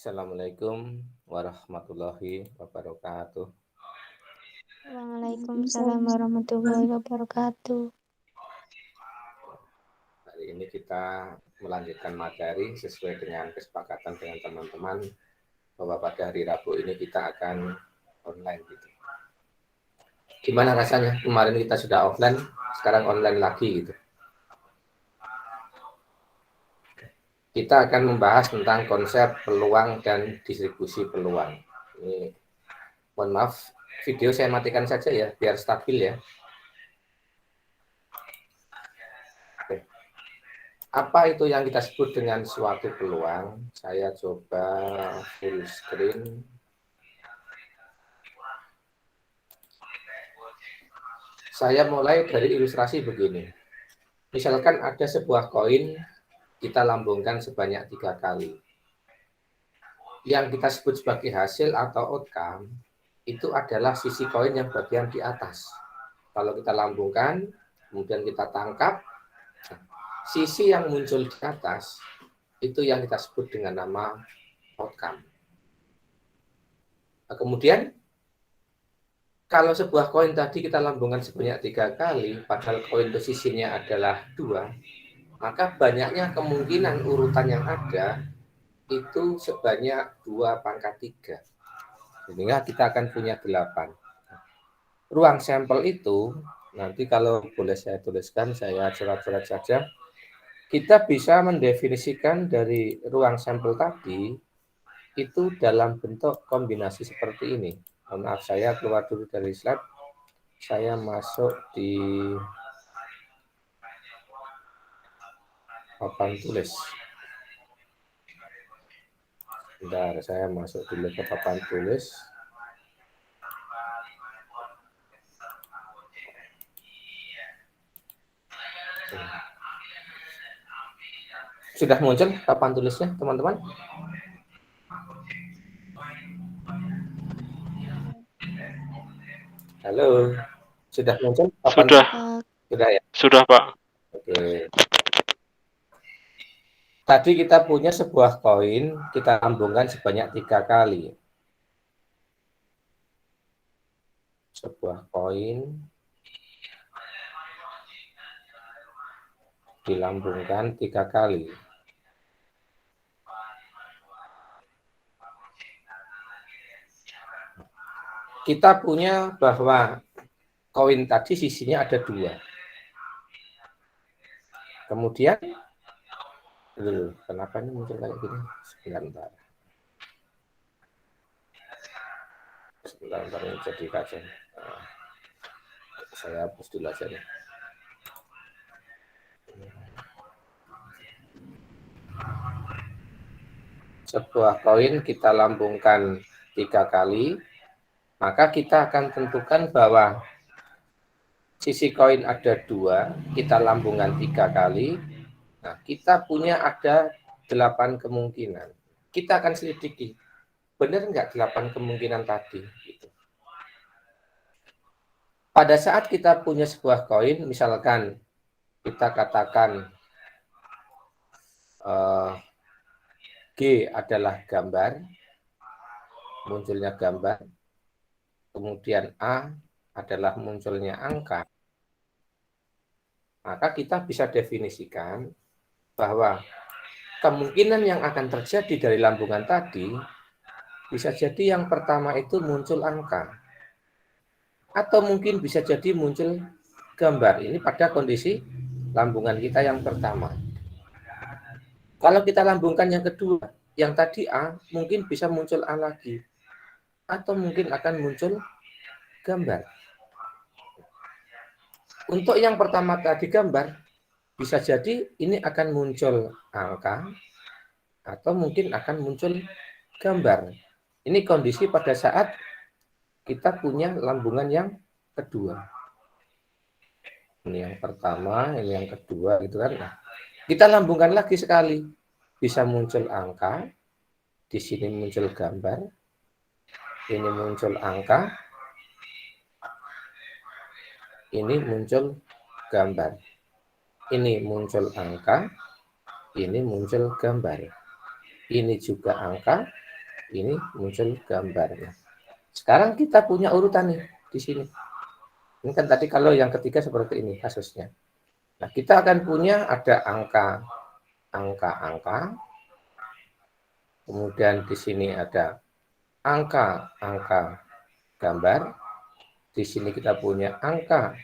Assalamualaikum warahmatullahi wabarakatuh. Waalaikumsalam warahmatullahi wabarakatuh. Hari ini kita melanjutkan materi sesuai dengan kesepakatan dengan teman-teman bahwa pada hari Rabu ini kita akan online gitu. Gimana rasanya? Kemarin kita sudah offline, sekarang online lagi gitu. Kita akan membahas tentang konsep peluang dan distribusi peluang. Ini, mohon maaf, video saya matikan saja ya, biar stabil ya. Apa itu yang kita sebut dengan suatu peluang? Saya coba full screen. Saya mulai dari ilustrasi begini. Misalkan ada sebuah koin, kita lambungkan sebanyak 3 kali. Yang kita sebut sebagai hasil atau outcome, itu adalah sisi koin yang bagian di atas. Kalau kita lambungkan, kemudian kita tangkap, sisi yang muncul di atas, itu yang kita sebut dengan nama outcome. Nah, kemudian, kalau sebuah koin tadi kita lambungkan sebanyak 3 kali, padahal koin posisinya adalah 2, maka banyaknya kemungkinan urutan yang ada itu sebanyak 2 pangkat 3. Sehingga kita akan punya 8. Ruang sampel itu, nanti kalau boleh saya tuliskan, saya coret-coret saja. Kita bisa mendefinisikan dari ruang sampel tadi itu dalam bentuk kombinasi seperti ini. Maaf, saya keluar dulu dari slide. Saya masuk di papan tulis. Bentar, saya masuk dulu ke papan tulis. Sudah muncul papan tulisnya, teman-teman? Halo, sudah muncul papan? Sudah ya? Sudah, Pak. Oke. Tadi kita punya sebuah koin, kita lambungkan sebanyak 3 kali. Sebuah koin dilambungkan 3 kali. Kita punya bahwa koin tadi sisinya ada 2. Kemudian, kenapa ini muncul kayak gini? Sebentar. Sebentar ini jadi kacau. Nah, saya hapus dulu aja nih. Sebuah koin kita lambungkan 3 kali, maka kita akan tentukan bahwa sisi koin ada 2, kita lambungkan 3 kali. Nah, kita punya ada 8 kemungkinan. Kita akan selidiki, benar nggak 8 kemungkinan tadi? Gitu. Pada saat kita punya sebuah koin, misalkan kita katakan G adalah gambar, munculnya gambar, kemudian A adalah munculnya angka, maka kita bisa definisikan bahwa kemungkinan yang akan terjadi dari lambungan tadi bisa jadi yang pertama itu muncul angka, atau mungkin bisa jadi muncul gambar. Ini pada kondisi lambungan kita yang pertama. Kalau kita lambungkan yang kedua, yang tadi A, mungkin bisa muncul A lagi, atau mungkin akan muncul gambar. Untuk yang pertama tadi gambar, bisa jadi ini akan muncul angka, atau mungkin akan muncul gambar. Ini kondisi pada saat kita punya lambungan yang kedua. Ini yang pertama, ini yang kedua, gitu kan. Nah, kita lambungkan lagi sekali. Bisa muncul angka, di sini muncul gambar, ini muncul angka, ini muncul gambar. Ini muncul angka, ini muncul gambar. Ini juga angka, Ini muncul gambarnya. Sekarang kita punya urutan nih di sini. Ini kan tadi kalau yang ketiga seperti ini kasusnya. Nah, kita akan punya ada angka, kemudian di sini ada angka gambar. Di sini kita punya angka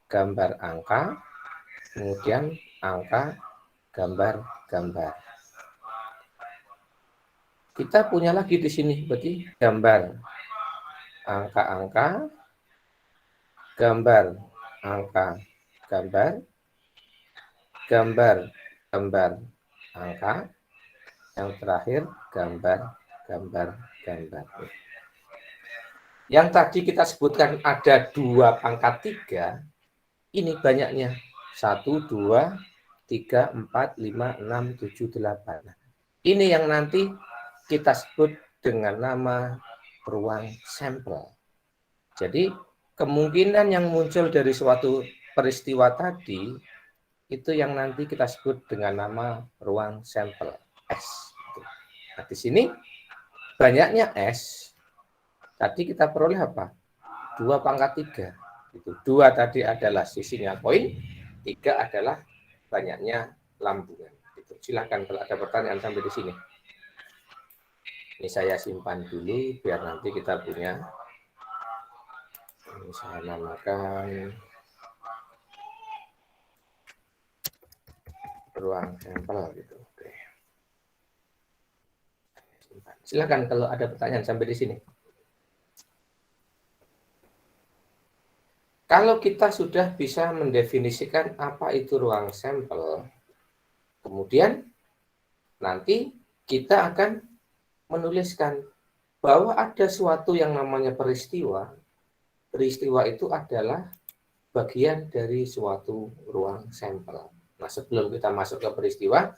gambar angka, kemudian angka gambar. Kita punya lagi di sini berarti gambar angka, gambar angka, gambar angka, yang terakhir gambar. Yang tadi kita sebutkan ada 2 pangkat 3, ini banyaknya 1, 2, 3, 4, 5, 6, 7, 8. Ini yang nanti kita sebut dengan nama ruang sampel. Jadi kemungkinan yang muncul dari suatu peristiwa tadi itu yang nanti kita sebut dengan nama ruang sampel S. Nah, di sini banyaknya S. Tadi kita peroleh apa? 2 pangkat 3. Itu 2 tadi adalah sisinya koin, 3 adalah banyaknya lambungan. Itu. Silahkan kalau ada pertanyaan sampai di sini. Ini saya simpan dulu biar nanti kita punya. Ini saya namakan ruang sampel gitu. Oke. Silakan kalau ada pertanyaan sampai di sini. Kalau kita sudah bisa mendefinisikan apa itu ruang sampel, kemudian nanti kita akan menuliskan bahwa ada suatu yang namanya peristiwa. Peristiwa itu adalah bagian dari suatu ruang sampel. Nah, sebelum kita masuk ke peristiwa,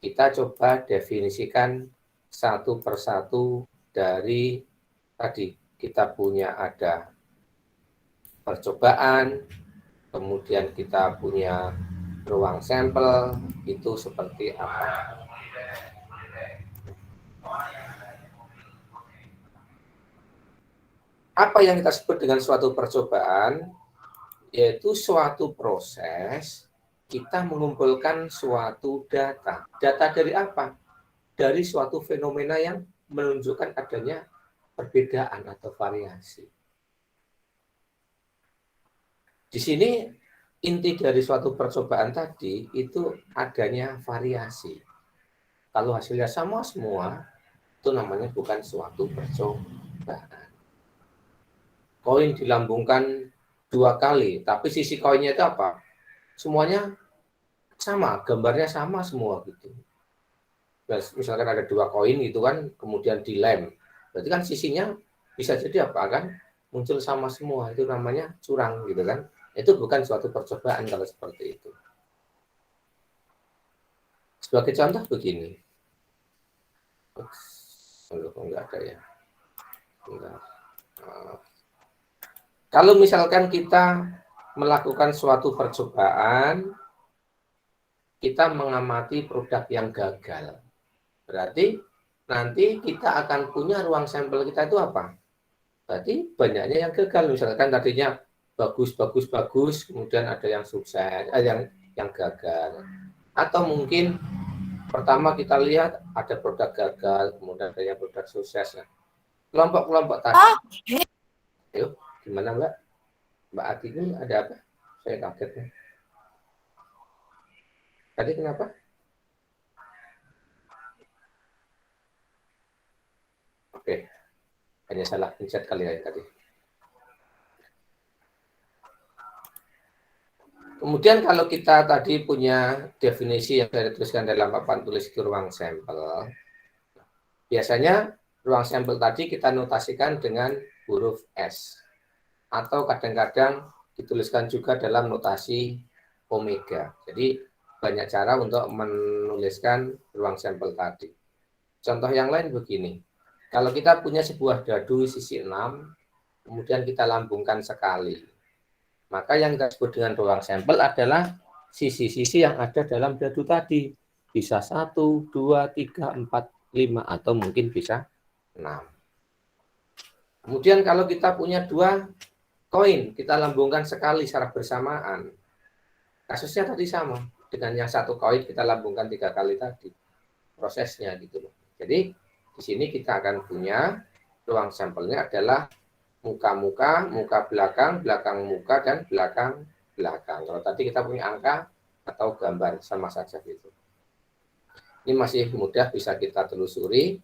kita coba definisikan satu persatu dari tadi. Kita punya ada percobaan, kemudian kita punya ruang sampel, itu seperti apa. Apa yang kita sebut dengan suatu percobaan? Yaitu suatu proses kita mengumpulkan suatu data. Data dari apa? Dari suatu fenomena yang menunjukkan adanya perbedaan atau variasi. Di sini inti dari suatu percobaan tadi itu adanya variasi. Kalau hasilnya sama semua, itu namanya bukan suatu percobaan. Koin dilambungkan 2 kali, tapi sisi koinnya itu apa? Semuanya sama, gambarnya sama semua gitu. Misalkan ada 2 koin gitu kan, kemudian dilem, berarti kan sisinya bisa jadi apa kan? Muncul sama semua, itu namanya curang gitu kan. Itu bukan suatu percobaan kalau seperti itu. Sebagai contoh begini. Enggak ada ya. Enggak. Kalau misalkan kita melakukan suatu percobaan, kita mengamati produk yang gagal. Berarti nanti kita akan punya ruang sampel kita itu apa? Berarti banyaknya yang gagal. Misalkan tadinya bagus, kemudian ada yang sukses, yang gagal. Atau mungkin pertama kita lihat ada produk gagal, kemudian ada yang produk sukses. Nah, kelompok-kelompok tadi. Ayo, gimana Mbak? Mbak Ati ini ada apa? Saya kaget nih. Tadi kenapa? Oke, hanya salah pencet kali ya tadi. Kemudian kalau kita tadi punya definisi yang saya tuliskan dalam papan tulis itu ruang sampel. Biasanya ruang sampel tadi kita notasikan dengan huruf S. Atau kadang-kadang dituliskan juga dalam notasi omega. Jadi banyak cara untuk menuliskan ruang sampel tadi. Contoh yang lain begini. Kalau kita punya sebuah dadu sisi 6, kemudian kita lambungkan sekali. Maka yang kita sebut dengan ruang sampel adalah sisi-sisi yang ada dalam dadu tadi. Bisa 1, 2, 3, 4, 5, atau mungkin bisa 6. Kemudian kalau kita punya 2 koin, kita lambungkan sekali secara bersamaan. Kasusnya tadi sama. Dengan yang 1 koin kita lambungkan 3 kali tadi. Prosesnya gitu loh. Jadi di sini kita akan punya ruang sampelnya adalah muka-muka, muka belakang, belakang muka, dan belakang belakang. Kalau tadi kita punya angka atau gambar, sama saja gitu. Ini masih mudah bisa kita telusuri.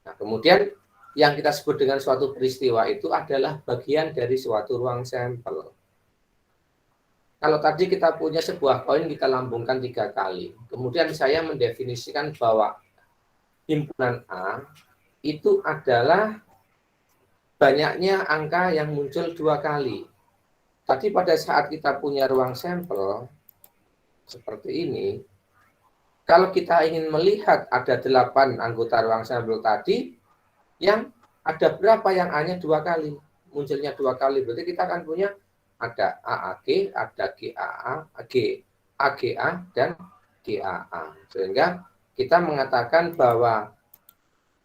Nah, kemudian yang kita sebut dengan suatu peristiwa itu adalah bagian dari suatu ruang sampel. Kalau tadi kita punya sebuah koin, kita lambungkan 3 kali. Kemudian saya mendefinisikan bahwa himpunan A itu adalah banyaknya angka yang muncul 2 kali. Tadi pada saat kita punya ruang sampel seperti ini, kalau kita ingin melihat ada 8 anggota ruang sampel tadi, yang ada berapa yang A-nya 2 kali, munculnya 2 kali, berarti kita akan punya ada AAG, ada AGA, dan GAA. Sehingga kita mengatakan bahwa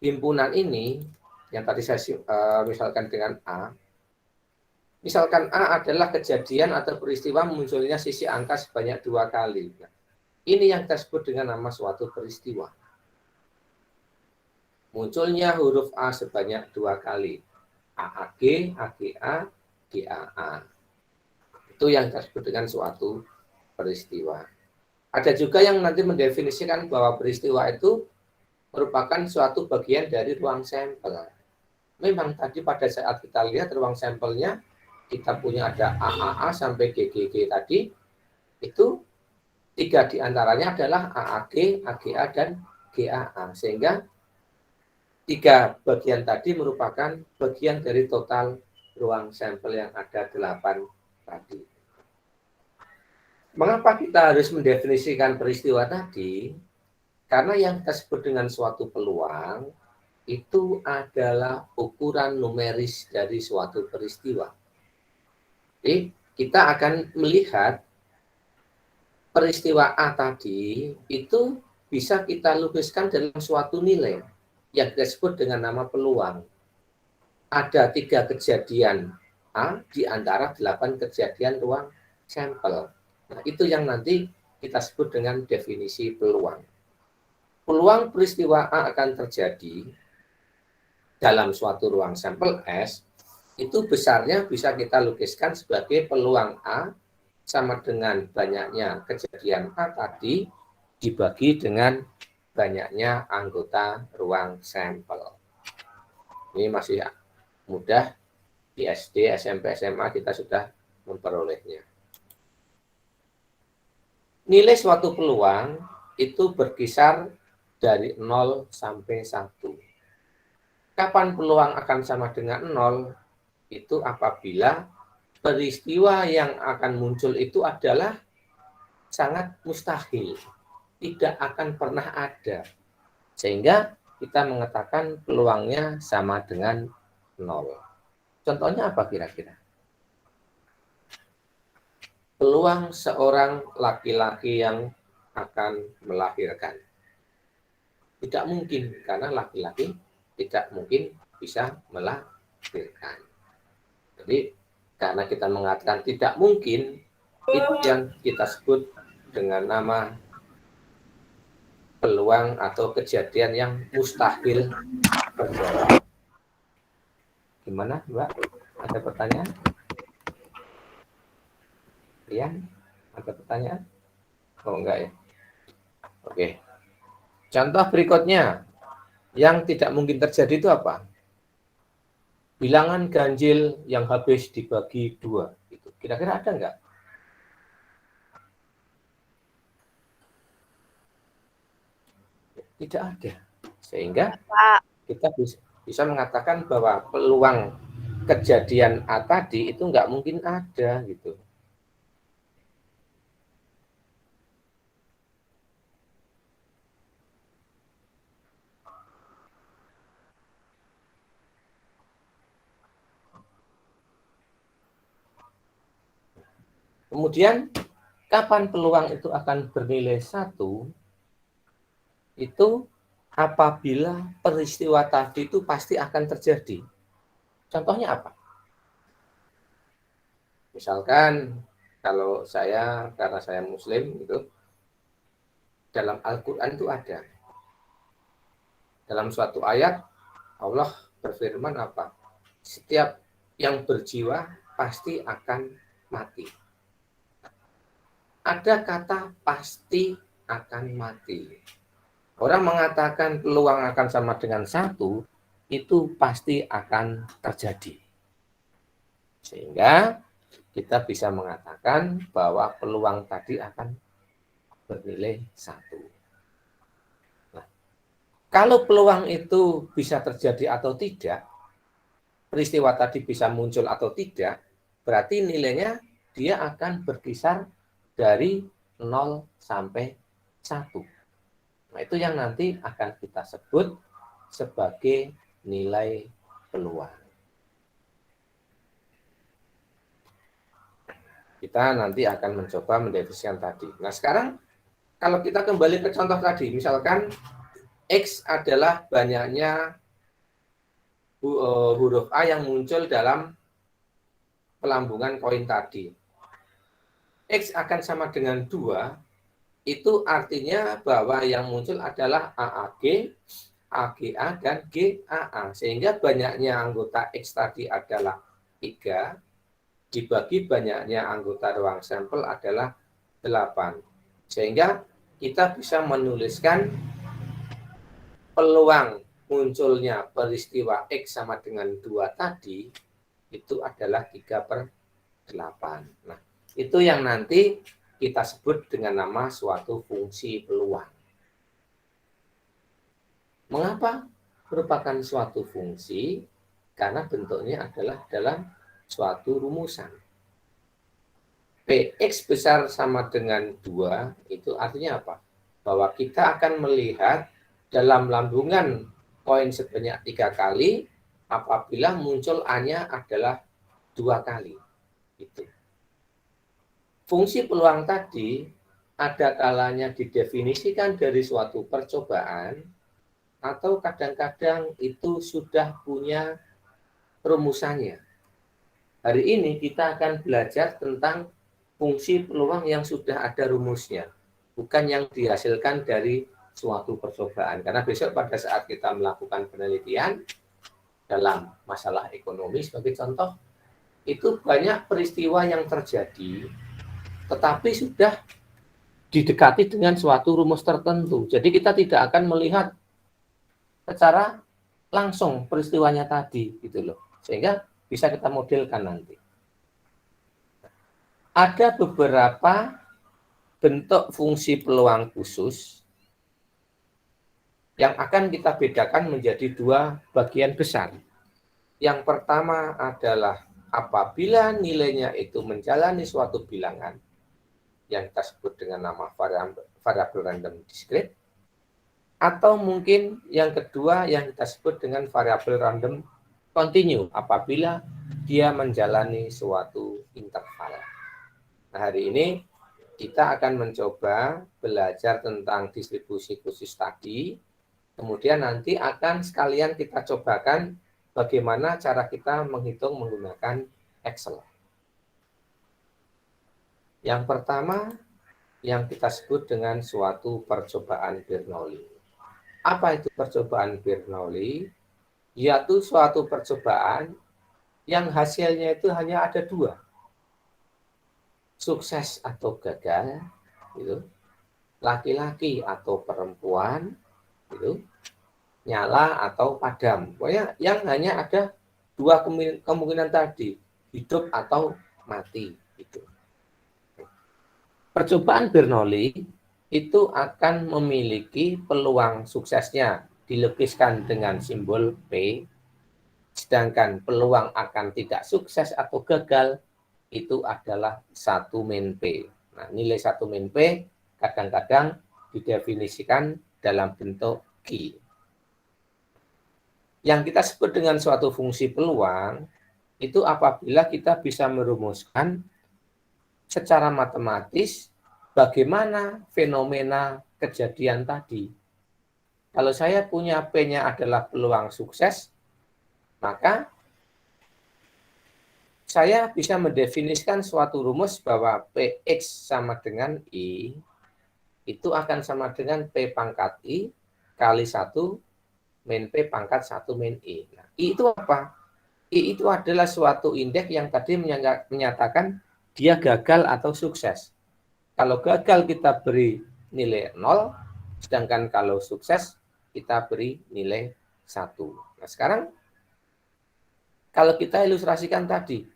himpunan ini, yang tadi saya misalkan dengan A, misalkan A adalah kejadian atau peristiwa munculnya sisi angka sebanyak 2 kali. Ini yang kita sebut dengan nama suatu peristiwa. Munculnya huruf A sebanyak 2 kali. AAG, AGA, GAA. Itu yang kita sebut dengan suatu peristiwa. Ada juga yang nanti mendefinisikan bahwa peristiwa itu merupakan suatu bagian dari ruang sampel. Memang tadi pada saat kita lihat ruang sampelnya, kita punya ada AAA sampai GGG tadi, itu 3 diantaranya adalah AAG, AGA, dan GAA. Sehingga 3 bagian tadi merupakan bagian dari total ruang sampel yang ada 8 tadi. Mengapa kita harus mendefinisikan peristiwa tadi? Karena yang kita sebut dengan suatu peluang itu adalah ukuran numeris dari suatu peristiwa. Jadi kita akan melihat peristiwa A tadi itu bisa kita lukiskan dalam suatu nilai yang kita sebut dengan nama peluang. Ada 3 kejadian A di antara 8 kejadian ruang sampel. Nah, itu yang nanti kita sebut dengan definisi peluang. Peluang peristiwa A akan terjadi dalam suatu ruang sampel S, itu besarnya bisa kita lukiskan sebagai peluang A sama dengan banyaknya kejadian A tadi dibagi dengan banyaknya anggota ruang sampel. Ini masih mudah, di SD, SMP, SMA kita sudah memperolehnya. Nilai suatu peluang itu berkisar dari 0 sampai 1. Kapan peluang akan sama dengan 0? Itu apabila peristiwa yang akan muncul itu adalah sangat mustahil, tidak akan pernah ada. Sehingga kita mengatakan peluangnya sama dengan 0. Contohnya apa kira-kira? Peluang seorang laki-laki yang akan melahirkan. Tidak mungkin, karena laki-laki tidak mungkin bisa melahirkan. Jadi karena kita mengatakan tidak mungkin, itu yang kita sebut dengan nama peluang atau kejadian yang mustahil terjadi. Gimana, Mbak? Ada pertanyaan? Iya? Ada pertanyaan? Oh, enggak ya? Oke. Contoh berikutnya, yang tidak mungkin terjadi itu apa? Bilangan ganjil yang habis dibagi 2. Gitu. Kira-kira ada enggak? Tidak ada. Sehingga kita bisa mengatakan bahwa peluang kejadian A tadi itu enggak mungkin ada gitu. Kemudian kapan peluang itu akan bernilai 1? Itu apabila peristiwa tadi itu pasti akan terjadi. Contohnya apa? Misalkan kalau saya, karena saya Muslim, itu dalam Al-Quran itu ada. Dalam suatu ayat, Allah berfirman apa? Setiap yang berjiwa pasti akan mati. Ada kata pasti akan mati. Orang mengatakan peluang akan sama dengan 1, itu pasti akan terjadi. Sehingga kita bisa mengatakan bahwa peluang tadi akan bernilai 1. Nah, kalau peluang itu bisa terjadi atau tidak, peristiwa tadi bisa muncul atau tidak, berarti nilainya dia akan berkisar dari 0 sampai 1. Nah, itu yang nanti akan kita sebut sebagai nilai peluang. Kita nanti akan mencoba mendefinisikan tadi. Nah, sekarang kalau kita kembali ke contoh tadi, misalkan X adalah banyaknya huruf A yang muncul dalam pelambungan koin tadi. X akan sama dengan 2, itu artinya bahwa yang muncul adalah AAG, AGA, dan GAA. Sehingga banyaknya anggota X tadi adalah 3, dibagi banyaknya anggota ruang sampel adalah 8. Sehingga kita bisa menuliskan peluang munculnya peristiwa X sama dengan 2 tadi, itu adalah 3/8. Nah, itu yang nanti kita sebut dengan nama suatu fungsi peluang. Mengapa merupakan suatu fungsi? Karena bentuknya adalah dalam suatu rumusan. Px besar sama dengan 2, itu artinya apa? Bahwa kita akan melihat dalam lambungan koin sebanyak 3 kali, apabila muncul A-nya adalah 2 kali. Itu. Fungsi peluang tadi ada kalanya didefinisikan dari suatu percobaan, atau kadang-kadang itu sudah punya rumusannya. Hari ini kita akan belajar tentang fungsi peluang yang sudah ada rumusnya, bukan yang dihasilkan dari suatu percobaan. Karena besok pada saat kita melakukan penelitian dalam masalah ekonomi sebagai contoh, itu banyak peristiwa yang terjadi, tetapi sudah didekati dengan suatu rumus tertentu. Jadi kita tidak akan melihat secara langsung peristiwanya tadi, gitu loh. Sehingga bisa kita modelkan nanti. Ada beberapa bentuk fungsi peluang khusus yang akan kita bedakan menjadi 2 bagian besar. Yang pertama adalah apabila nilainya itu menjalani suatu bilangan yang kita sebut dengan nama variabel random discrete, atau mungkin yang kedua yang kita sebut dengan variabel random continue apabila dia menjalani suatu interval. Nah, hari ini kita akan mencoba belajar tentang distribusi khusus tadi. Kemudian nanti akan sekalian kita cobakan bagaimana cara kita menghitung menggunakan Excel. Yang pertama yang kita sebut dengan suatu percobaan Bernoulli. Apa itu percobaan Bernoulli? Yaitu suatu percobaan yang hasilnya itu hanya ada 2. Sukses atau gagal, gitu. Laki-laki atau perempuan, gitu. Nyala atau padam. Pokoknya yang hanya ada 2 kemungkinan tadi, hidup atau mati, gitu. Percobaan Bernoulli itu akan memiliki peluang suksesnya dilukiskan dengan simbol P, sedangkan peluang akan tidak sukses atau gagal itu adalah 1 min P. Nah, nilai 1 min P kadang-kadang didefinisikan dalam bentuk Q. Yang kita sebut dengan suatu fungsi peluang, itu apabila kita bisa merumuskan secara matematis bagaimana fenomena kejadian tadi. Kalau saya punya P-nya adalah peluang sukses, maka saya bisa mendefinisikan suatu rumus bahwa Px sama dengan I itu akan sama dengan P pangkat I kali 1 min P pangkat 1 min I. Nah, I itu apa? I itu adalah suatu indeks yang tadi menyatakan dia gagal atau sukses. Kalau gagal kita beri nilai 0, sedangkan kalau sukses kita beri nilai 1. Nah, sekarang kalau kita ilustrasikan tadi,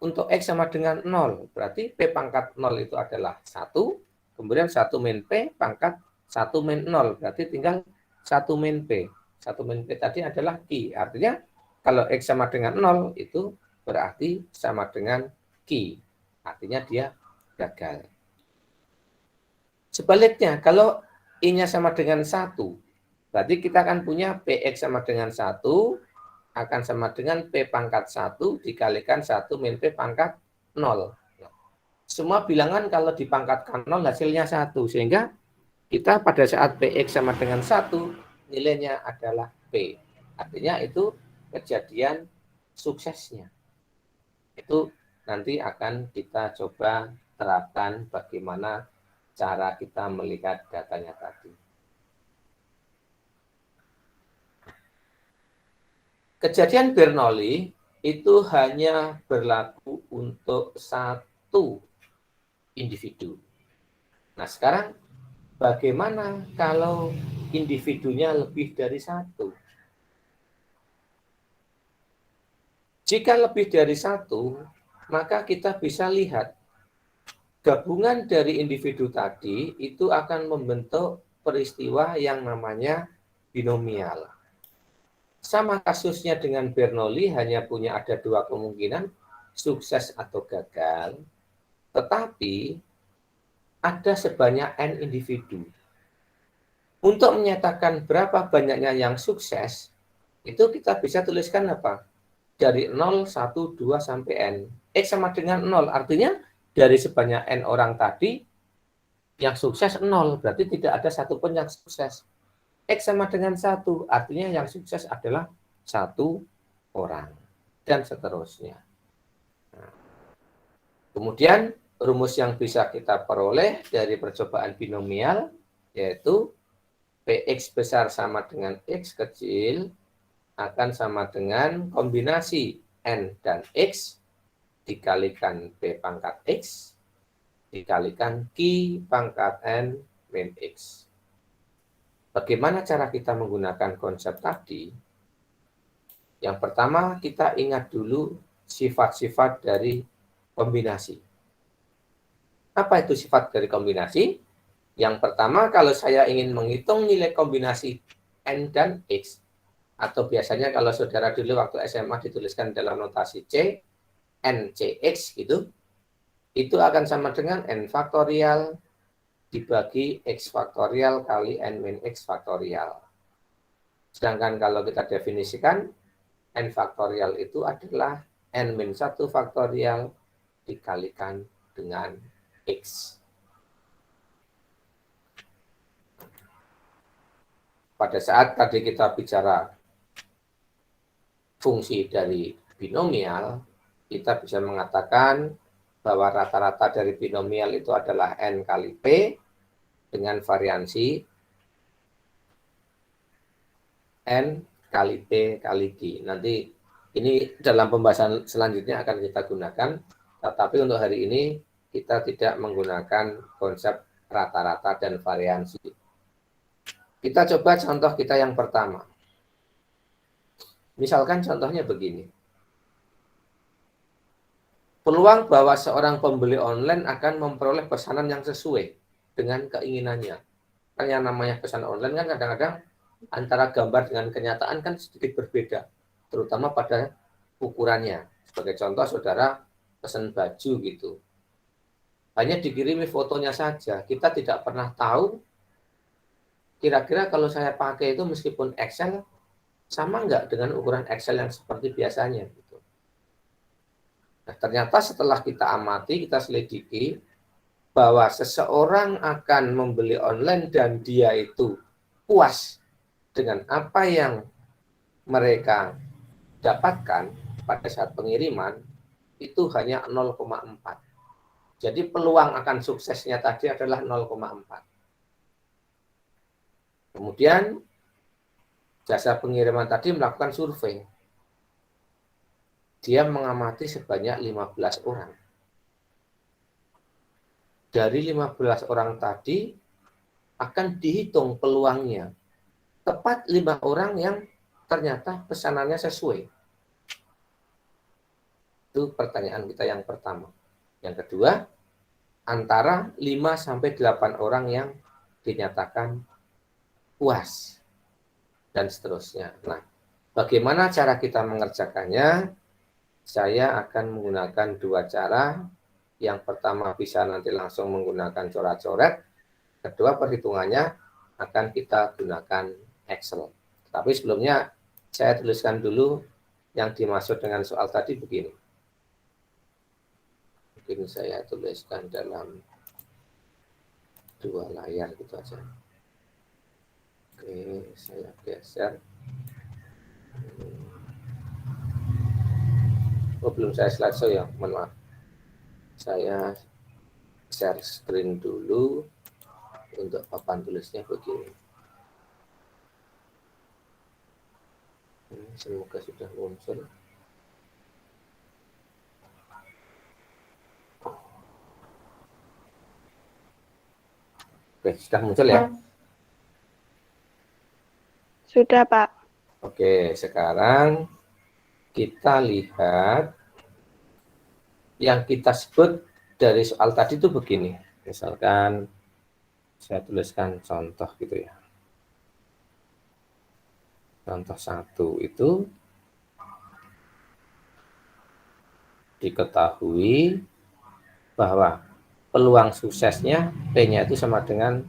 untuk X sama dengan 0, berarti P pangkat 0 itu adalah 1, kemudian 1 min P pangkat 1 min 0, berarti tinggal 1 min P. 1 min P tadi adalah Q, artinya kalau X sama dengan 0, itu berarti sama dengan Q, artinya dia gagal. Sebaliknya, kalau I-nya sama dengan 1, berarti kita akan punya PX sama dengan 1, akan sama dengan P pangkat 1 dikalikan 1 min P pangkat 0. Semua bilangan kalau dipangkatkan 0 hasilnya 1. Sehingga kita pada saat PX sama dengan 1, nilainya adalah P. Artinya itu kejadian suksesnya. Itu nanti akan kita coba terapkan bagaimana cara kita melihat datanya tadi. Kejadian Bernoulli itu hanya berlaku untuk satu individu. Nah, sekarang bagaimana kalau individunya lebih dari satu? Jika lebih dari satu, maka kita bisa lihat gabungan dari individu tadi itu akan membentuk peristiwa yang namanya binomial. Sama kasusnya dengan Bernoulli, hanya punya ada dua kemungkinan, sukses atau gagal. Tetapi ada sebanyak N individu. Untuk menyatakan berapa banyaknya yang sukses, itu kita bisa tuliskan apa? Dari 0, 1, 2, sampai N. X sama dengan 0, artinya dari sebanyak N orang tadi, yang sukses 0, berarti tidak ada satupun yang sukses. X sama dengan 1, artinya yang sukses adalah 1 orang. Dan seterusnya. Nah, kemudian rumus yang bisa kita peroleh dari percobaan binomial, yaitu Px besar sama dengan X kecil, akan sama dengan kombinasi N dan X, dikalikan P pangkat X, dikalikan Q pangkat N min X. Bagaimana cara kita menggunakan konsep tadi? Yang pertama, kita ingat dulu sifat-sifat dari kombinasi. Apa itu sifat dari kombinasi? Yang pertama, kalau saya ingin menghitung nilai kombinasi N dan X, atau biasanya kalau saudara dulu waktu SMA dituliskan dalam notasi C, NCX gitu, itu akan sama dengan N faktorial dibagi X faktorial kali N min X faktorial. Sedangkan kalau kita definisikan, N faktorial itu adalah N min 1 faktorial dikalikan dengan X. Pada saat tadi kita bicara fungsi dari binomial, kita bisa mengatakan bahwa rata-rata dari binomial itu adalah N kali P dengan variansi N kali P kali Q. Nanti ini dalam pembahasan selanjutnya akan kita gunakan, tetapi untuk hari ini kita tidak menggunakan konsep rata-rata dan variansi. Kita coba contoh kita yang pertama. Misalkan contohnya begini. Peluang bahwa seorang pembeli online akan memperoleh pesanan yang sesuai dengan keinginannya. Kan yang namanya pesan online kan kadang-kadang antara gambar dengan kenyataan kan sedikit berbeda, terutama pada ukurannya. Sebagai contoh, saudara pesan baju gitu. Hanya dikirimi fotonya saja, kita tidak pernah tahu kira-kira kalau saya pakai itu meskipun Excel, sama nggak dengan ukuran Excel yang seperti biasanya gitu. Nah, ternyata setelah kita amati, kita selidiki bahwa seseorang akan membeli online dan dia itu puas dengan apa yang mereka dapatkan pada saat pengiriman itu hanya 0,4. Jadi peluang akan suksesnya tadi adalah 0,4. Kemudian jasa pengiriman tadi melakukan survei. Dia mengamati sebanyak 15 orang. Dari 15 orang tadi akan dihitung peluangnya. Tepat 5 orang yang ternyata pesanannya sesuai. Itu pertanyaan kita yang pertama. Yang kedua, antara 5 sampai 8 orang yang dinyatakan puas dan seterusnya. Nah, bagaimana cara kita mengerjakannya? Saya akan menggunakan 2 cara. Yang pertama bisa nanti langsung menggunakan coret-coret. Kedua, perhitungannya akan kita gunakan Excel. Tapi sebelumnya saya tuliskan dulu yang dimaksud dengan soal tadi begini. Mungkin saya tuliskan dalam 2 layar gitu aja. Oke, saya geser. Oh, belum saya slideshow ya, mohon maaf. Saya share screen dulu untuk papan tulisnya begini. Semoga sudah muncul. Oke, sudah muncul ya? Sudah, Pak. Oke, sekarang kita lihat yang kita sebut dari soal tadi itu begini. Misalkan saya tuliskan contoh gitu ya. Contoh 1 itu diketahui bahwa peluang suksesnya P-nya itu sama dengan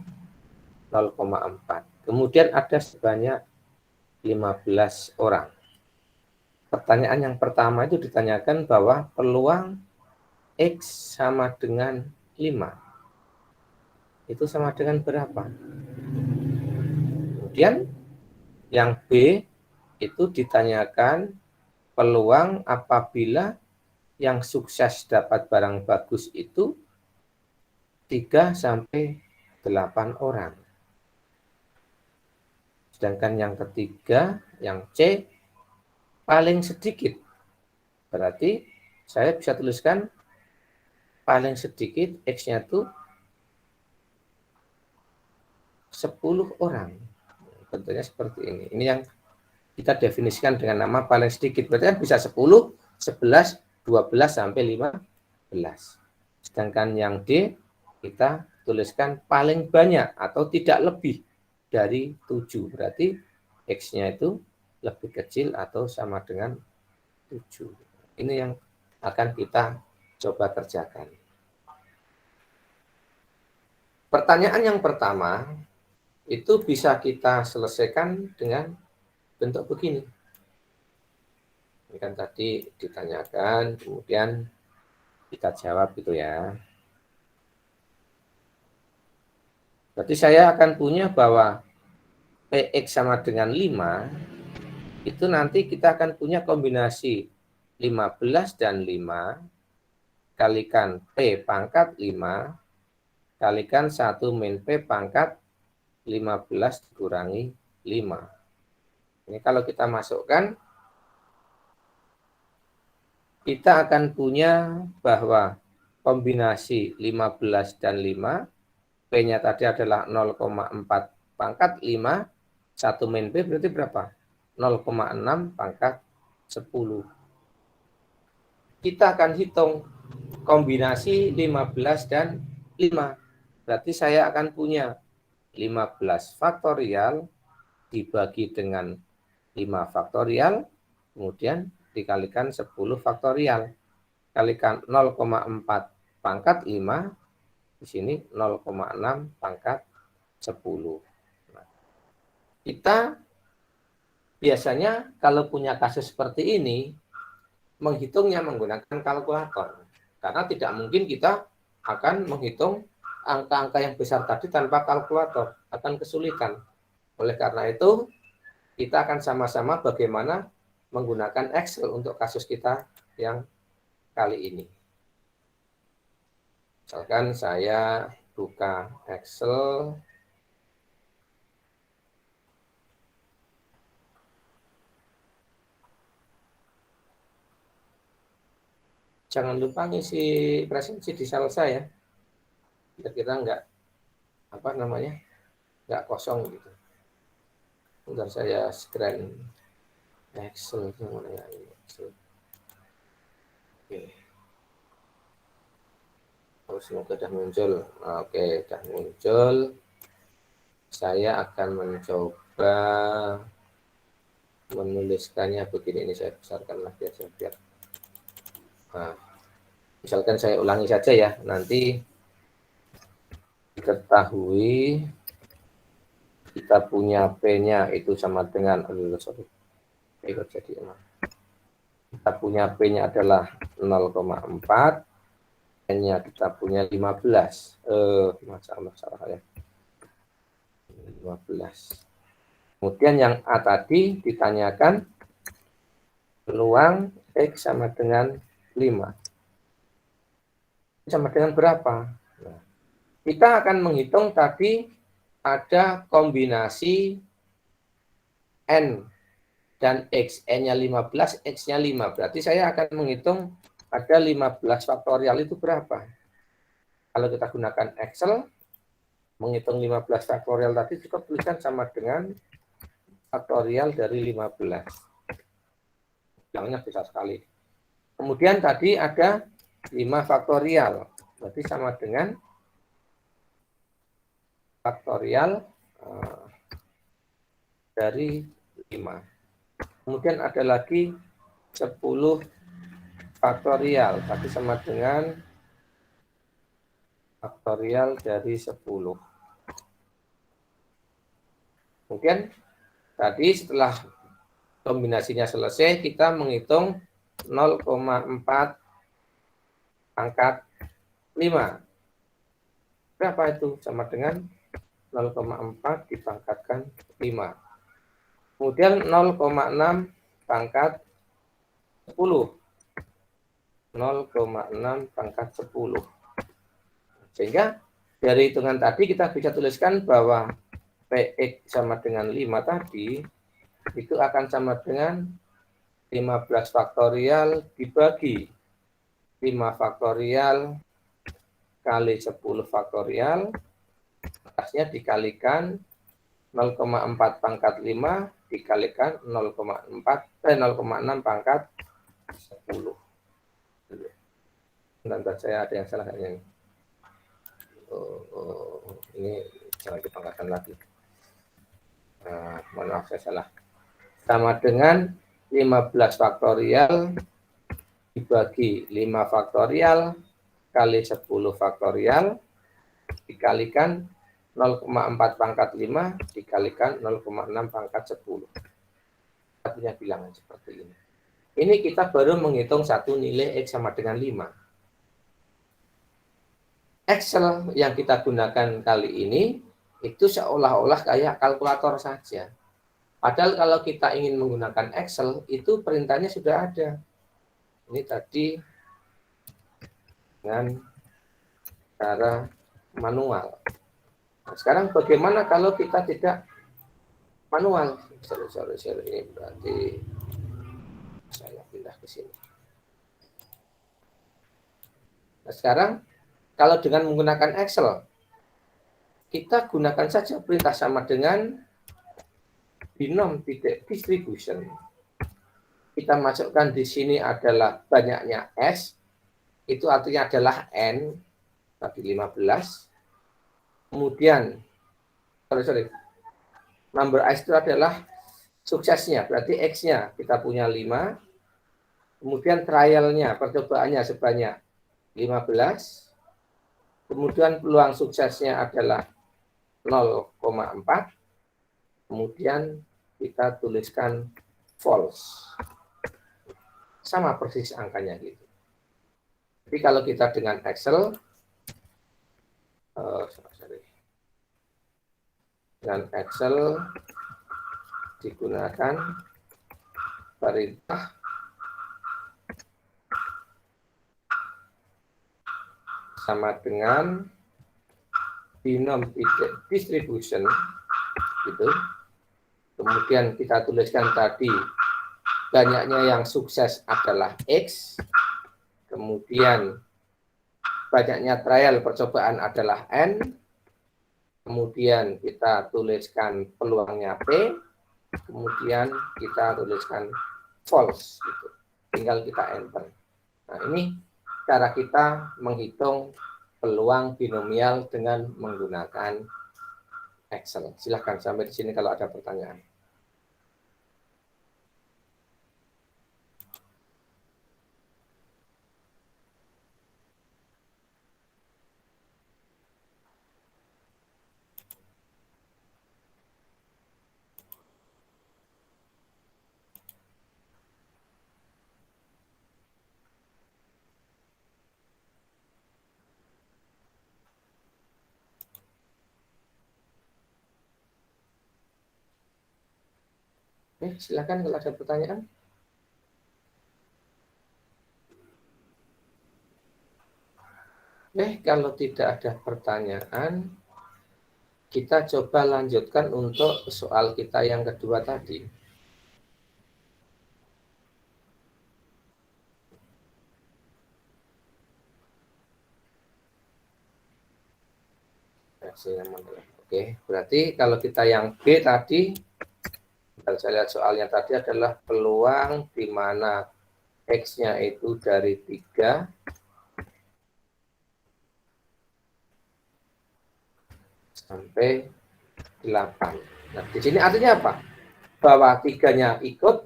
0,4. Kemudian ada sebanyak 15 orang. Pertanyaan yang pertama itu ditanyakan bahwa peluang X sama dengan 5. Itu sama dengan berapa? Kemudian yang B itu ditanyakan peluang apabila yang sukses dapat barang bagus itu 3 sampai 8 orang. Sedangkan yang ketiga, yang C, paling sedikit. Berarti saya bisa tuliskan paling sedikit X-nya itu 10 orang. Bentuknya seperti ini. Ini yang kita definisikan dengan nama paling sedikit. Berarti kan bisa 10, 11, 12, sampai 15. Sedangkan yang D, kita tuliskan paling banyak atau tidak lebih dari 7. Berarti X-nya itu lebih kecil atau sama dengan 7. Ini yang akan kita coba kerjakan. Pertanyaan yang pertama itu bisa kita selesaikan dengan bentuk begini. Ini kan tadi ditanyakan, kemudian kita jawab gitu ya. Berarti saya akan punya bahwa PX sama dengan 5, itu nanti kita akan punya kombinasi 15 dan 5, kalikan P pangkat 5, kalikan 1 min P pangkat 15 dikurangi 5. Ini kalau kita masukkan, kita akan punya bahwa kombinasi 15 dan 5, P-nya tadi adalah 0,4 pangkat 5, 1 min P berarti berapa? 0,6 pangkat 10. Kita akan hitung kombinasi 15 dan 5. Berarti saya akan punya 15 faktorial dibagi dengan 5 faktorial, kemudian dikalikan 10 faktorial. Kalikan 0,4 pangkat 5, di sini 0,6 pangkat 10. Nah, kita biasanya kalau punya kasus seperti ini, menghitungnya menggunakan kalkulator. Karena tidak mungkin kita akan menghitung angka-angka yang besar tadi tanpa kalkulator. Akan kesulitan. Oleh karena itu, kita akan sama-sama bagaimana menggunakan Excel untuk kasus kita yang kali ini. Misalkan saya buka Excel. Jangan lupa ngisi presensi di salsa ya. Biar kita nggak kosong gitu. Bentar saya scan Excel mana ya ini Excel. Oke. Oh, semoga sudah muncul. Oke, sudah muncul. Saya akan mencoba menuliskannya begini. Ini saya besarkan lagi aja biar. Nah, misalkan saya ulangi saja ya. Nanti diketahui kita punya P-nya itu sama dengan kita punya P-nya adalah 0,4, N-nya kita punya 15. Masalah ya. 15. Kemudian yang A tadi ditanyakan peluang X sama dengan 5. Sama dengan berapa? Nah, kita akan menghitung tadi ada kombinasi N dan X. N-nya 15, X-nya 5. Berarti saya akan menghitung ada 15 faktorial itu berapa. Kalau kita gunakan Excel, menghitung 15 faktorial tadi cukup tuliskan sama dengan faktorial dari 15. Bilangnya besar sekali. Kemudian tadi ada 5 faktorial. Berarti sama dengan faktorial dari 5. Kemudian ada lagi 10 faktorial. Tapi sama dengan faktorial dari 10. Kemudian tadi setelah kombinasinya selesai, kita menghitung 0,4 pangkat 5. Berapa itu? Sama dengan 0,4 dipangkatkan 5. Kemudian 0,6 pangkat 10. 0,6 pangkat 10. Sehingga dari hitungan tadi kita bisa tuliskan bahwa Px sama dengan 5 tadi itu akan sama dengan 15 faktorial dibagi 5 faktorial kali 10 faktorial, atasnya dikalikan 0,4 pangkat 5 dikalikan 0,6 pangkat 10. Bentar, saya ada yang salah kayaknya. Ini jangan dipangkatkan lagi. Mohon maaf, saya salah. Sama dengan 15 faktorial dibagi 5 faktorial kali 10 faktorial dikalikan 0,4 pangkat 5 dikalikan 0,6 pangkat 10. Kita punya bilangan seperti ini. Ini kita baru menghitung satu nilai X sama dengan 5. Excel yang kita gunakan kali ini itu seolah-olah kayak kalkulator saja. Padahal kalau kita ingin menggunakan Excel, itu perintahnya sudah ada. Ini tadi dengan cara manual. Nah, sekarang bagaimana kalau kita tidak manual? Sorry. Ini berarti saya pindah ke sini. Nah, sekarang kalau dengan menggunakan Excel, kita gunakan saja perintah sama dengan binom titik distribution. Kita masukkan di sini adalah banyaknya S, itu artinya adalah N, tadi 15. Kemudian, number S itu adalah suksesnya, berarti X-nya kita punya 5. Kemudian trialnya, percobaannya sebanyak 15. Kemudian peluang suksesnya adalah 0,4. Kemudian kita tuliskan false. Sama persis angkanya gitu. Jadi kalau kita dengan Excel, dengan Excel digunakan perintah sama dengan binom distribution gitu. Kemudian kita tuliskan tadi banyaknya yang sukses adalah X, kemudian banyaknya trial percobaan adalah N, kemudian kita tuliskan peluangnya P, kemudian kita tuliskan false gitu. Tinggal kita enter. Nah, ini cara kita menghitung peluang binomial dengan menggunakan Excel. Silahkan sampai di sini kalau ada pertanyaan. Oke, silakan kalau ada pertanyaan. Kalau tidak ada pertanyaan, kita coba lanjutkan untuk soal kita yang kedua tadi. Oke, berarti kalau kita yang B tadi, kalau saya lihat soalnya tadi adalah peluang di mana X-nya itu dari 3 sampai 8. Nah, di sini artinya apa? Bahwa 3-nya ikut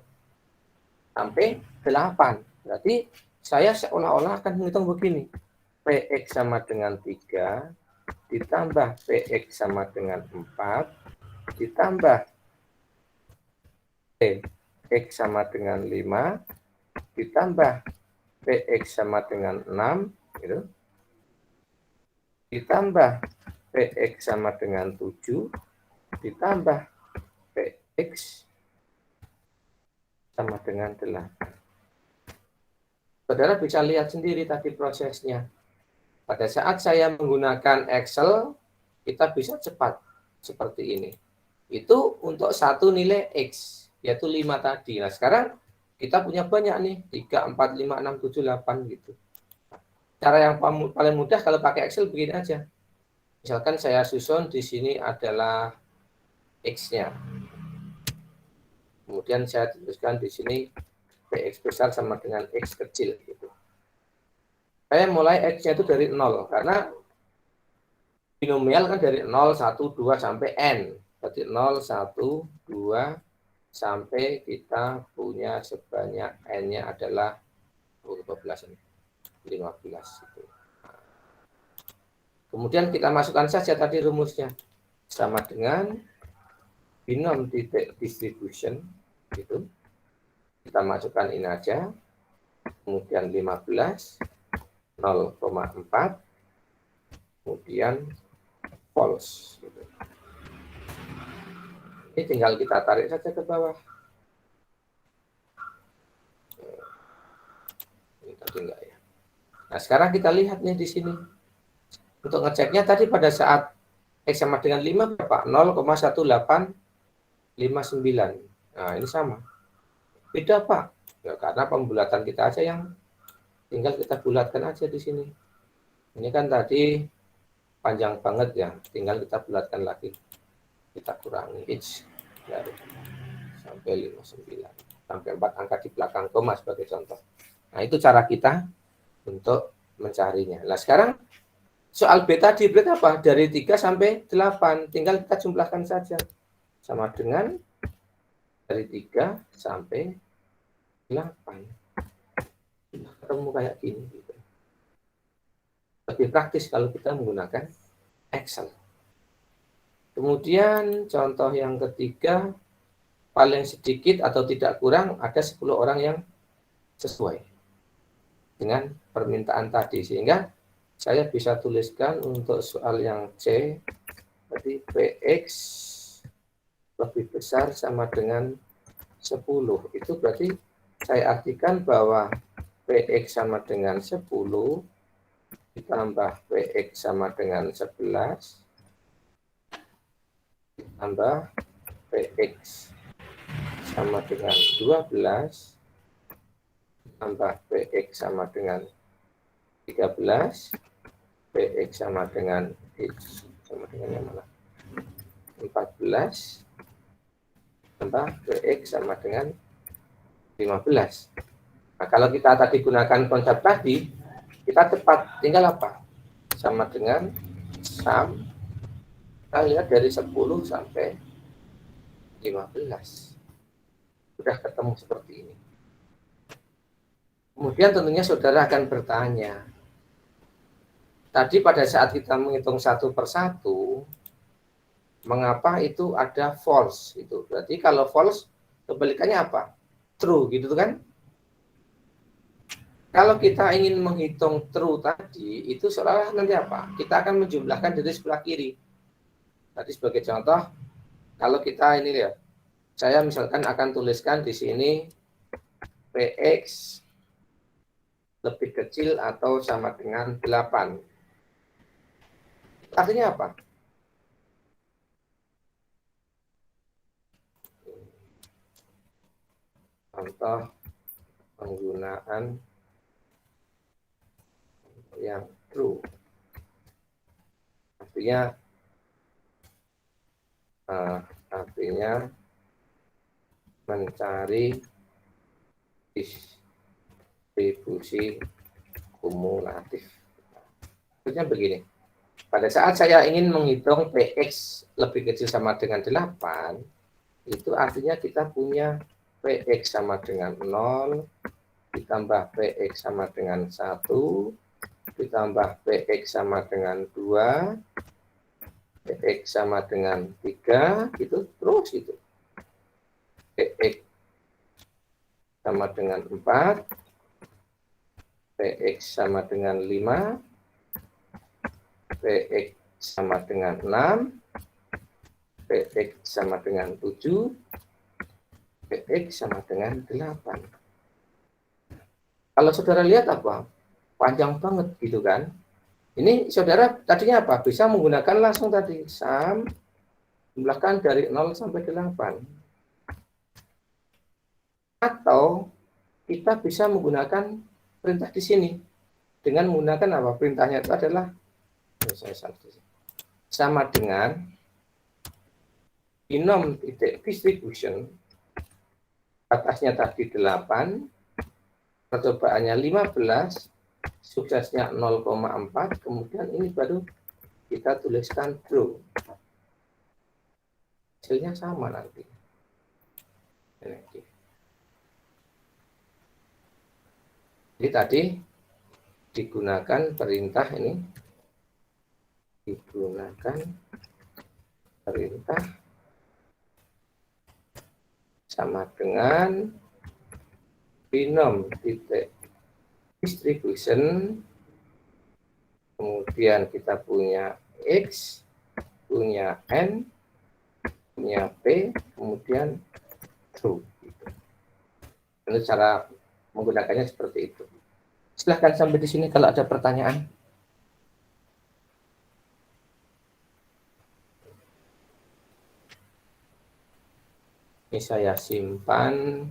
sampai 8. Berarti saya seolah-olah akan menghitung begini. PX sama dengan 3, ditambah PX sama dengan 4, ditambah PX sama dengan 5, ditambah PX sama dengan 6, gitu. Ditambah PX sama dengan 7, ditambah PX sama dengan 8. Saudara bisa lihat sendiri tadi prosesnya. Pada saat saya menggunakan Excel, kita bisa cepat seperti ini. Itu untuk satu nilai X, yaitu 5 tadi. Nah, sekarang kita punya banyak nih, 3, 4, 5, 6, 7, 8 gitu. Cara yang paling mudah kalau pakai Excel begini aja. Misalkan saya susun di sini adalah X-nya. Kemudian saya tuliskan di sini PX besar sama dengan X kecil gitu. Saya mulai X-nya itu dari 0, karena binomial kan dari 0, 1, 2, sampai N. Berarti 0, 1, 2, sampai kita punya sebanyak N-nya adalah 15. Gitu. Kemudian kita masukkan saja tadi rumusnya. Sama dengan binom distribution. Gitu. Kita masukkan ini aja. Kemudian 15. 0,4, kemudian false. Ini tinggal kita tarik saja ke bawah. Ini tadi enggak ya. Nah, sekarang kita lihat nih di sini. Untuk ngeceknya tadi pada saat X sama dengan 5 berapa? 0,1859. Nah, ini sama. Beda, Pak. Ya, karena pembulatan kita aja yang tinggal kita bulatkan aja di sini. Ini kan tadi panjang banget ya, tinggal kita bulatkan lagi. Kita kurangi H dari sampai 59. Sampai 4 angka di belakang koma sebagai contoh. Nah, itu cara kita untuk mencarinya. Nah, sekarang soal B tadi berarti apa? Dari 3 sampai 8. Tinggal kita jumlahkan saja. Sama dengan dari 3 sampai 8. Ketemu kayak gini gitu. Lebih praktis kalau kita menggunakan Excel. Kemudian contoh yang ketiga, paling sedikit atau tidak kurang ada 10 orang yang sesuai dengan permintaan tadi, sehingga saya bisa tuliskan untuk soal yang C, berarti PX lebih besar sama dengan 10. Itu berarti saya artikan bahwa PX sama dengan 10 ditambah PX sama dengan 11 ditambah PX sama dengan 12 ditambah PX sama dengan 13 PX sama dengan X sama dengan yang mana? 14 tambah PX sama dengan 15. Nah, kalau kita tadi gunakan konsep tadi, kita cepat, tinggal apa? Sama dengan sum, kita lihat dari 10 sampai 15. Sudah ketemu seperti ini. Kemudian tentunya saudara akan bertanya, tadi pada saat kita menghitung satu persatu, mengapa itu ada false? Itu berarti kalau false, kebalikannya apa? True, gitu kan? Kalau kita ingin menghitung true tadi, itu seolah-olah nanti apa? Kita akan menjumlahkan dari sebelah kiri. Tadi sebagai contoh, kalau kita ini ya, saya misalkan akan tuliskan di sini PX lebih kecil atau sama dengan 8. Artinya apa? Contoh penggunaan yang true. Artinya mencari distribusi kumulatif. Maksudnya begini, pada saat saya ingin menghitung PX lebih kecil sama dengan 8, itu artinya kita punya PX sama dengan 0, ditambah PX sama dengan 1, ditambah PX sama dengan 2, PX sama dengan 3, gitu, terus gitu. PX sama dengan 4, PX sama dengan 5, PX sama dengan 6, PX sama dengan 7, PX sama dengan 8. Kalau saudara lihat apa? Panjang banget gitu kan. Ini saudara tadinya apa? Bisa menggunakan langsung tadi sum, jumlahkan dari 0 sampai 8. Atau kita bisa menggunakan perintah di sini. Dengan menggunakan apa? Perintahnya itu adalah sama dengan binom titik distribution, batasnya tadi 8, percobaannya 15, suksesnya 0,4, kemudian ini baru kita tuliskan true. Hasilnya sama nanti. Jadi tadi digunakan perintah ini, sama dengan binom titik distribution, kemudian kita punya X, punya N, punya P, kemudian true. Ini cara menggunakannya seperti itu. Silahkan sampai di sini kalau ada pertanyaan. Ini saya simpan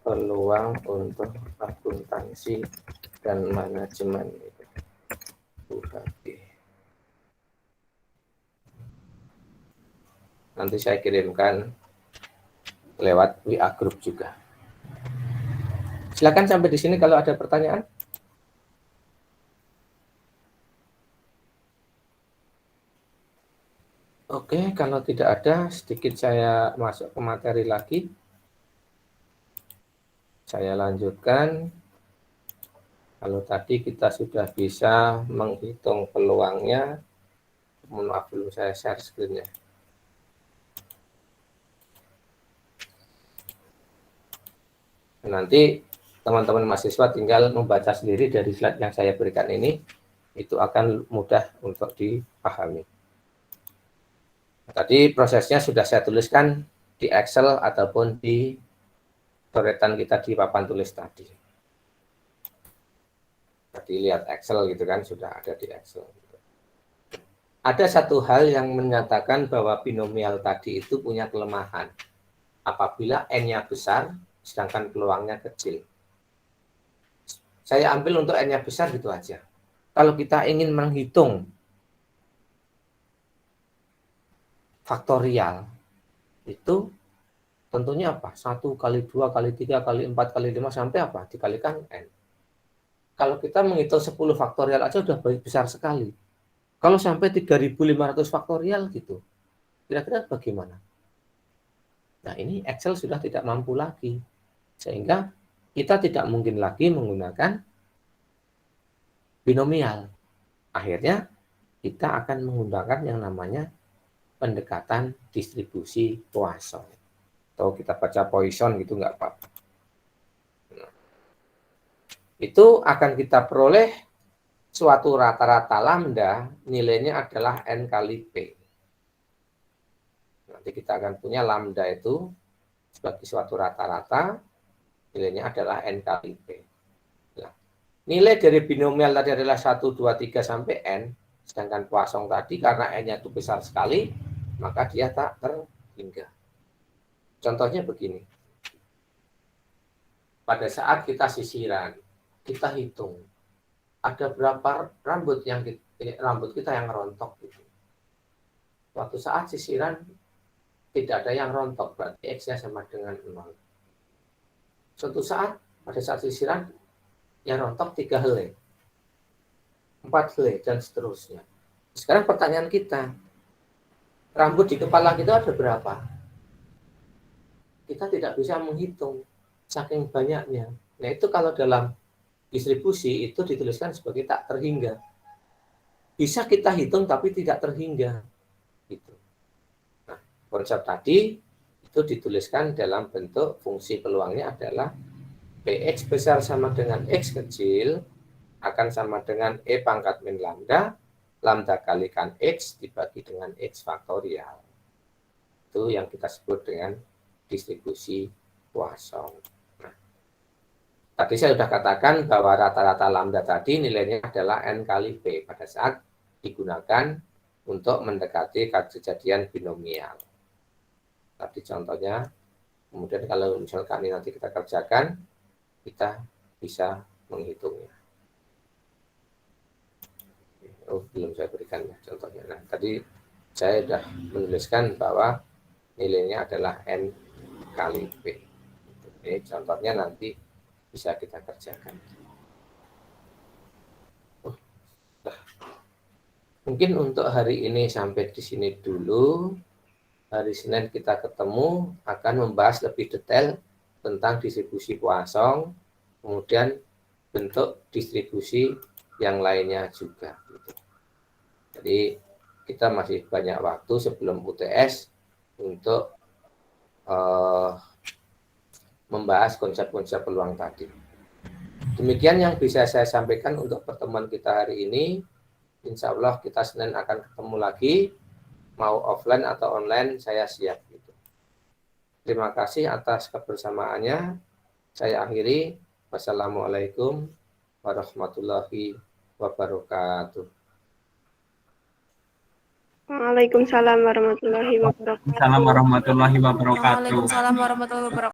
peluang untuk akuntansi dan manajemen. Nanti saya kirimkan lewat WA Group juga. Silakan sampai di sini kalau ada pertanyaan. Oke, kalau tidak ada, sedikit saya masuk ke materi lagi. Saya lanjutkan. Kalau tadi kita sudah bisa menghitung peluangnya, mohon maaf dulu saya share screen-nya. Nanti teman-teman mahasiswa tinggal membaca sendiri dari slide yang saya berikan ini, itu akan mudah untuk dipahami. tadi prosesnya sudah saya tuliskan di Excel ataupun di coretan kita di papan tulis tadi. Tadi lihat Excel gitu kan, sudah ada di Excel. Ada satu hal yang menyatakan bahwa binomial tadi itu punya kelemahan. Apabila N-nya besar, sedangkan peluangnya kecil. Saya ambil untuk N-nya besar gitu aja. Kalau kita ingin menghitung faktorial, itu tentunya apa? 1 kali 2 kali 3 kali 4 kali 5 sampai apa? Dikalikan N. Kalau kita menghitung 10 faktorial aja udah besar sekali. Kalau sampai 3.500 faktorial gitu, kira-kira bagaimana? Nah, ini Excel sudah tidak mampu lagi. Sehingga kita tidak mungkin lagi menggunakan binomial. Akhirnya kita akan menggunakan yang namanya pendekatan distribusi Poisson. Atau kita baca Poisson gitu nggak apa-apa. Nah, itu akan kita peroleh suatu rata-rata lambda, nilainya adalah N kali P. Nanti kita akan punya lambda itu sebagai suatu rata-rata, nilainya adalah N kali P. Nah, nilai dari binomial tadi adalah 1, 2, 3 sampai N, sedangkan Poisson tadi karena N-nya itu besar sekali, maka dia tak terhingga. Contohnya begini. Pada saat kita sisiran, kita hitung ada berapa rambut kita yang rontok gitu. Suatu saat sisiran tidak ada yang rontok, berarti X-nya sama dengan 0. Suatu saat, pada saat sisiran, yang rontok 3 helai, 4 helai, dan seterusnya. Sekarang pertanyaan kita, rambut di kepala kita ada berapa? Kita tidak bisa menghitung, saking banyaknya. Nah, itu kalau dalam distribusi itu dituliskan sebagai tak terhingga. Bisa kita hitung tapi tidak terhingga. Gitu. Nah, konsep tadi itu dituliskan dalam bentuk fungsi peluangnya adalah Px besar sama dengan X kecil akan sama dengan E pangkat min lambda, lambda kalikan X dibagi dengan X faktorial. Itu yang kita sebut dengan distribusi Poisson. Tadi saya sudah katakan bahwa rata-rata lambda tadi nilainya adalah N kali P pada saat digunakan untuk mendekati kejadian binomial. Tadi contohnya, kemudian kalau misalkan ini nanti kita kerjakan, kita bisa menghitungnya. Oh, belum saya berikan ya contohnya. Nah, tadi saya sudah menuliskan bahwa nilainya adalah N kali P. Ini contohnya nanti bisa kita kerjakan. Mungkin untuk hari ini sampai di sini dulu. Hari Senin kita ketemu akan membahas lebih detail tentang distribusi Poisson, kemudian bentuk distribusi yang lainnya juga. Jadi kita masih banyak waktu sebelum UTS untuk membahas konsep-konsep peluang tadi. Demikian yang bisa saya sampaikan untuk pertemuan kita hari ini. Insya Allah kita Senin akan ketemu lagi, mau offline atau online saya siap. Gitu. Terima kasih atas kebersamaannya. Saya akhiri. Wassalamualaikum warahmatullahi wabarakatuh. Waalaikumsalam warahmatullahi wabarakatuh. Waalaikumsalam warahmatullahi wabarakatuh. Waalaikumsalam warahmatullahi wabarakatuh.